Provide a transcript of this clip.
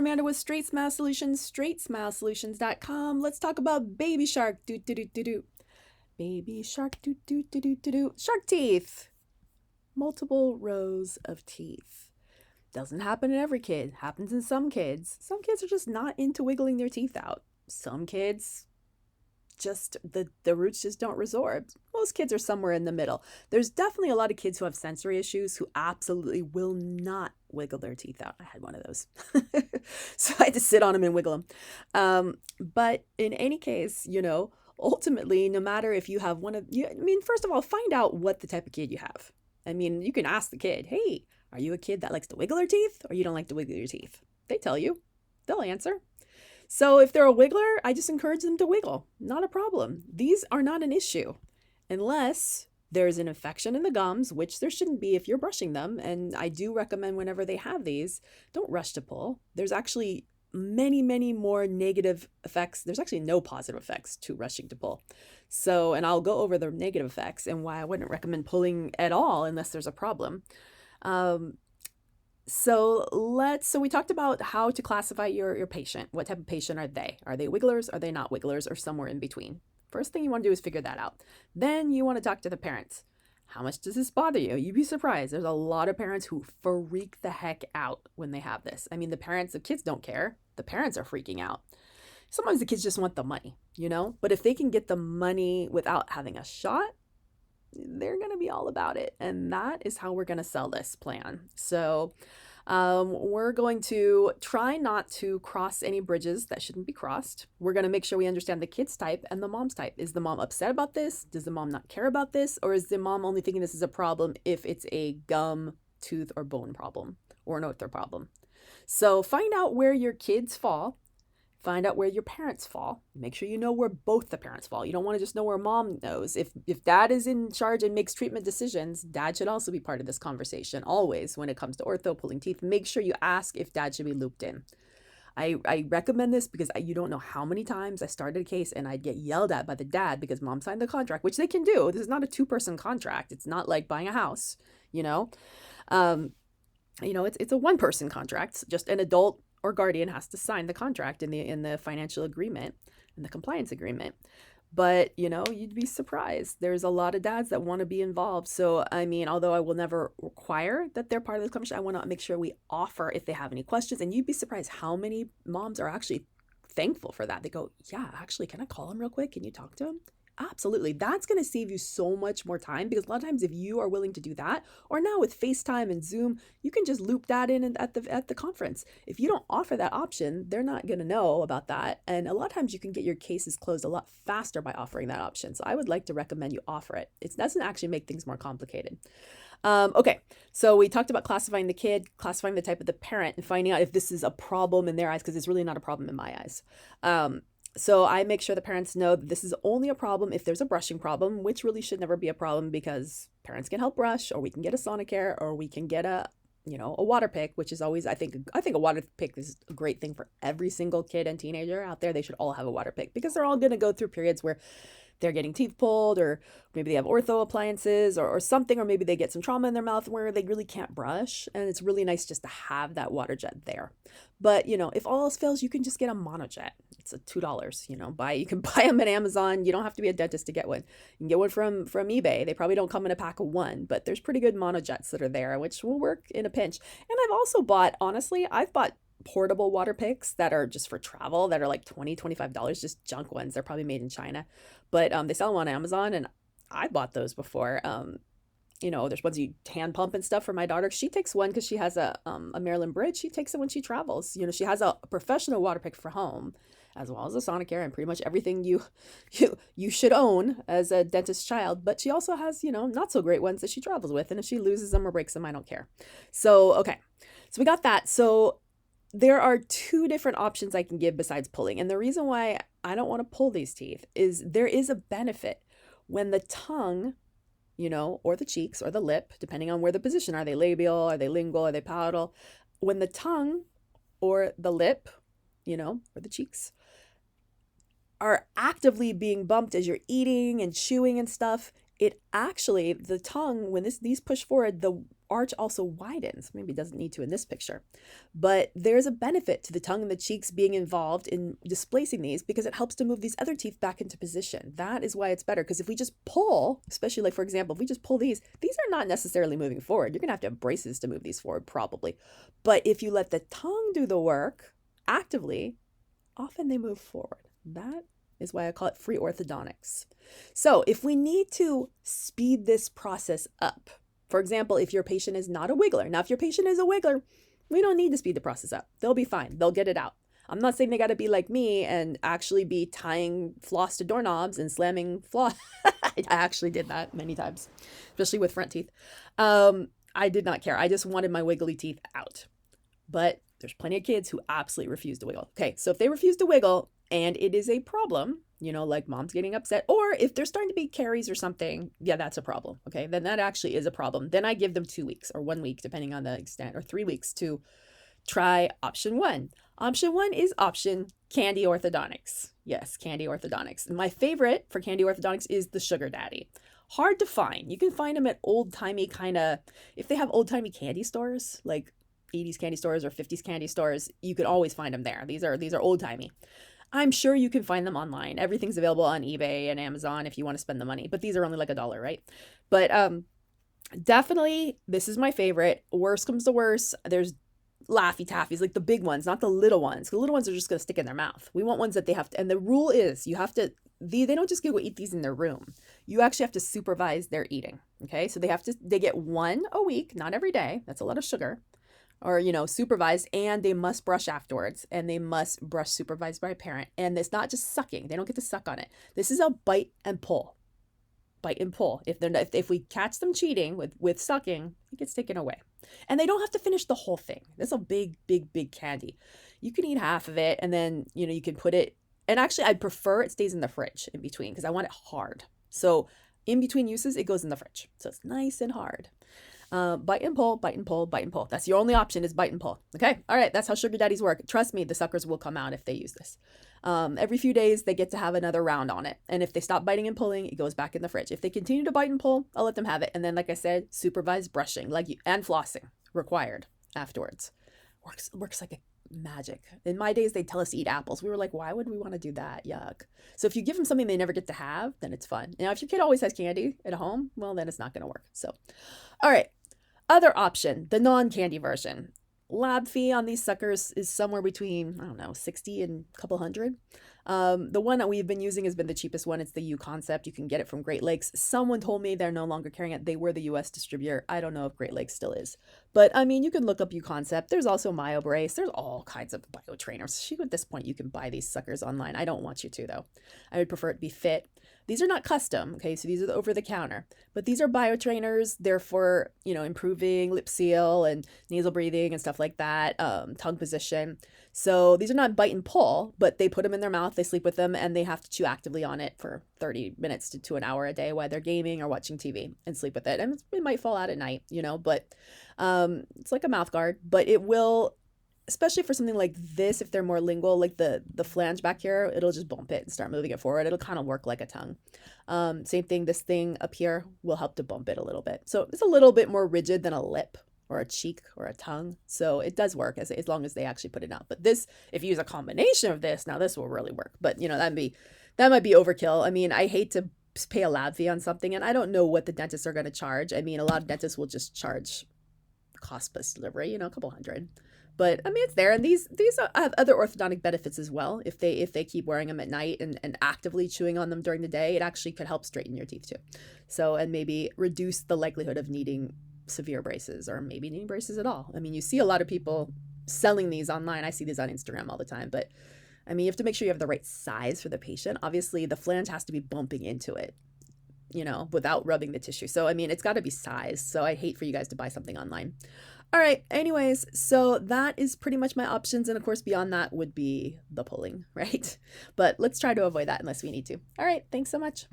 Amanda with Straightsmile Solutions, straightsmilesolutions.com. Let's talk about baby shark. Baby shark. Shark teeth. Multiple rows of teeth. Doesn't happen in every kid. Happens in some kids. Some kids are just not into wiggling their teeth out. Some kids just the roots just don't resorb. Most kids are somewhere in the middle. There's definitely a lot of kids who have sensory issues who absolutely will not wiggle their teeth out. I had one of those. So I had to sit on them and wiggle them. But in any case, ultimately, no matter if you have one of you, first of all, find out what the type of kid you have. You can ask the kid, hey, are you a kid that likes to wiggle their teeth or you don't like to wiggle your teeth? They tell you. They'll answer. So if they're a wiggler, I just encourage them to wiggle. Not a problem. These are not an issue unless there's an infection in the gums, which there shouldn't be if you're brushing them. And I do recommend whenever they have these, don't rush to pull. There's actually many, many more negative effects. There's actually no positive effects to rushing to pull. So, and I'll go over the negative effects and why I wouldn't recommend pulling at all unless there's a problem. So we talked about how to classify your patient. What type of patient are they? Are they wigglers? Are they not wigglers? Or somewhere in between? First thing you want to do is figure that out. Then you want to talk to the parents. How much does this bother you? You'd be surprised. There's a lot of parents who freak the heck out when they have this. The kids don't care. The parents are freaking out. Sometimes the kids just want the money, But if they can get the money without having a shot, they're going to be all about it. And that is how we're going to sell this plan. So we're going to try not to cross any bridges that shouldn't be crossed. We're going to make sure we understand the kid's type and the mom's type. Is the mom upset about this? Does the mom not care about this? Or is the mom only thinking this is a problem if it's a gum, tooth, or bone problem or an ortho problem? So find out where your kids fall. Find out where your parents fall. Make sure you know where both the parents fall. You don't want to just know where mom knows. If dad is in charge and makes treatment decisions, dad should also be part of this conversation. Always, when it comes to ortho, pulling teeth, make sure you ask if dad should be looped in. I recommend this because you don't know how many times I started a case and I'd get yelled at by the dad because mom signed the contract, which they can do. This is not a 2-person contract. It's not like buying a house, It's a 1-person contract. Just an adult or guardian has to sign the contract in the financial agreement and the compliance agreement. But, you'd be surprised. There's a lot of dads that want to be involved. So, although I will never require that they're part of the conversation, I want to make sure we offer if they have any questions. And you'd be surprised how many moms are actually thankful for that. They go, yeah, actually, can I call him real quick? Can you talk to him? Absolutely. That's going to save you so much more time because a lot of times if you are willing to do that, or now with FaceTime and Zoom, you can just loop that in at the conference. If you don't offer that option, they're not going to know about that. And a lot of times you can get your cases closed a lot faster by offering that option. So I would like to recommend you offer it. It doesn't actually make things more complicated. Okay, so we talked about classifying the kid, classifying the type of the parent, and finding out if this is a problem in their eyes because it's really not a problem in my eyes. So I make sure the parents know that this is only a problem if there's a brushing problem, which really should never be a problem because parents can help brush, or we can get a Sonicare, or we can get a water pick, which is always, I think a water pick is a great thing for every single kid and teenager out there. They should all have a water pick because they're all going to go through periods where they're getting teeth pulled, or maybe they have ortho appliances or something, or maybe they get some trauma in their mouth where they really can't brush. And it's really nice just to have that water jet there. But, if all else fails, you can just get a monojet. It's $2, you can buy them at Amazon. You don't have to be a dentist to get one. You can get one from eBay. They probably don't come in a pack of one, but there's pretty good monojets that are there, which will work in a pinch. And I've bought portable water picks that are just for travel that are like $20, $25, just junk ones. They're probably made in China, but they sell them on Amazon, and I bought those before. There's ones you hand pump and stuff for my daughter. She takes one because she has a Maryland bridge. She takes it when she travels. She has a professional water pick for home, as well as a Sonicare and pretty much everything you should own as a dentist child. But she also has, not so great ones that she travels with. And if she loses them or breaks them, I don't care. So, okay. So we got that. So there are 2 different options I can give besides pulling. And the reason why I don't want to pull these teeth is there is a benefit when the tongue, or the cheeks or the lip, depending on where the position, are they labial, are they lingual, are they palatal? When the tongue or the lip, or the cheeks are actively being bumped as you're eating and chewing and stuff, it actually, the tongue, when these push forward, the arch also widens. Maybe it doesn't need to in this picture, but there's a benefit to the tongue and the cheeks being involved in displacing these because it helps to move these other teeth back into position. That is why it's better, because if we just pull, especially like for example, if we just pull these are not necessarily moving forward. You're gonna have to have braces to move these forward probably. But if you let the tongue do the work actively, often they move forward. That is why I call it free orthodontics. So if we need to speed this process up, for example, if your patient is not a wiggler. Now, if your patient is a wiggler, we don't need to speed the process up. They'll be fine. They'll get it out. I'm not saying they got to be like me and actually be tying floss to doorknobs and slamming floss. I actually did that many times, especially with front teeth. I did not care. I just wanted my wiggly teeth out. But there's plenty of kids who absolutely refuse to wiggle. Okay, so if they refuse to wiggle and it is a problem, you know, like mom's getting upset, or if there's starting to be caries or something, yeah, that's a problem. Okay, then that actually is a problem. Then I give them 2 weeks or 1 week, depending on the extent, or 3 weeks to try option one. Option one is option Candy Orthodontics. Yes, Candy Orthodontics. And my favorite for Candy Orthodontics is the Sugar Daddy. Hard to find. You can find them at old-timey kind of, if they have old-timey candy stores, like 80s candy stores or 50s candy stores, you could always find them there. These are old-timey. I'm sure you can find them online. Everything's available on eBay and Amazon if you want to spend the money, but these are only like $1, right? But definitely, this is my favorite. Worst comes to worst, there's Laffy Taffies, like the big ones, not the little ones. The little ones are just going to stick in their mouth. We want ones that they have to, and the rule is you have to, they don't just go eat these in their room. You actually have to supervise their eating. Okay, so they get 1 a week, not every day. That's a lot of sugar. Or, you know, supervised, and they must brush afterwards, and they must brush supervised by a parent. And it's not just sucking. They don't get to suck on it. This is a bite and pull. Bite and pull. If we catch them cheating with sucking, it gets taken away. And they don't have to finish the whole thing. That's a big, big, big candy. You can eat half of it, and then, you know, you can put it, and actually I'd prefer it stays in the fridge in between because I want it hard. So in between uses, it goes in the fridge. So it's nice and hard. Bite and pull, bite and pull, bite and pull. That's your only option, is bite and pull. Okay. All right. That's how sugar daddies work. Trust me, the suckers will come out if they use this. Every few days they get to have another round on it. And if they stop biting and pulling, it goes back in the fridge. If they continue to bite and pull, I'll let them have it. And then, like I said, supervised brushing, and flossing required afterwards. Works like a magic. In my days, they'd tell us to eat apples. We were like, why would we want to do that? Yuck. So if you give them something they never get to have, then it's fun. Now, if your kid always has candy at home, well, then it's not going to work. So, all right. Other option, the non-candy version. Lab fee on these suckers is somewhere between, I don't know, 60 and a couple hundred. The one that we've been using has been the cheapest one. It's the U Concept. You can get it from Great Lakes. Someone told me they're no longer carrying it. They were the US distributor. I don't know if Great Lakes still is. But I mean, you can look up U Concept. There's also MyoBrace. There's all kinds of bio trainers. At this point, you can buy these suckers online. I don't want you to, though. I would prefer it to be fit. These are not custom, okay? So these are the over-the-counter. But these are bio trainers. They're for, you know, improving lip seal and nasal breathing and stuff like that, tongue position. So these are not bite and pull, but they put them in their mouth, they sleep with them, and they have to chew actively on it for 30 minutes to an hour a day while they're gaming or watching TV and sleep with it. And it might fall out at night, you know, but it's like a mouth guard. But it will, especially for something like this, if they're more lingual, like the flange back here, it'll just bump it and start moving it forward. It'll kind of work like a tongue. Same thing, this thing up here will help to bump it a little bit. So it's a little bit more rigid than a lip or a cheek or a tongue. So it does work as long as they actually put it out. But this, if you use a combination of this, now this will really work. But, you know, that might be overkill. I mean, I hate to pay a lab fee on something, and I don't know what the dentists are going to charge. I mean, a lot of dentists will just charge cost plus delivery, you know, a couple $100. But I mean, it's there. And these have other orthodontic benefits as well. If they keep wearing them at night and actively chewing on them during the day, it actually could help straighten your teeth too. So, and maybe reduce the likelihood of needing severe braces or maybe needing braces at all. I mean, you see a lot of people selling these online. I see these on Instagram all the time. But I mean, you have to make sure you have the right size for the patient. Obviously, the flange has to be bumping into it, you know, without rubbing the tissue. So, I mean, it's got to be sized. So I hate for you guys to buy something online. All right. Anyways, so that is pretty much my options. And of course, beyond that would be the pulling, right? But let's try to avoid that unless we need to. All right. Thanks so much.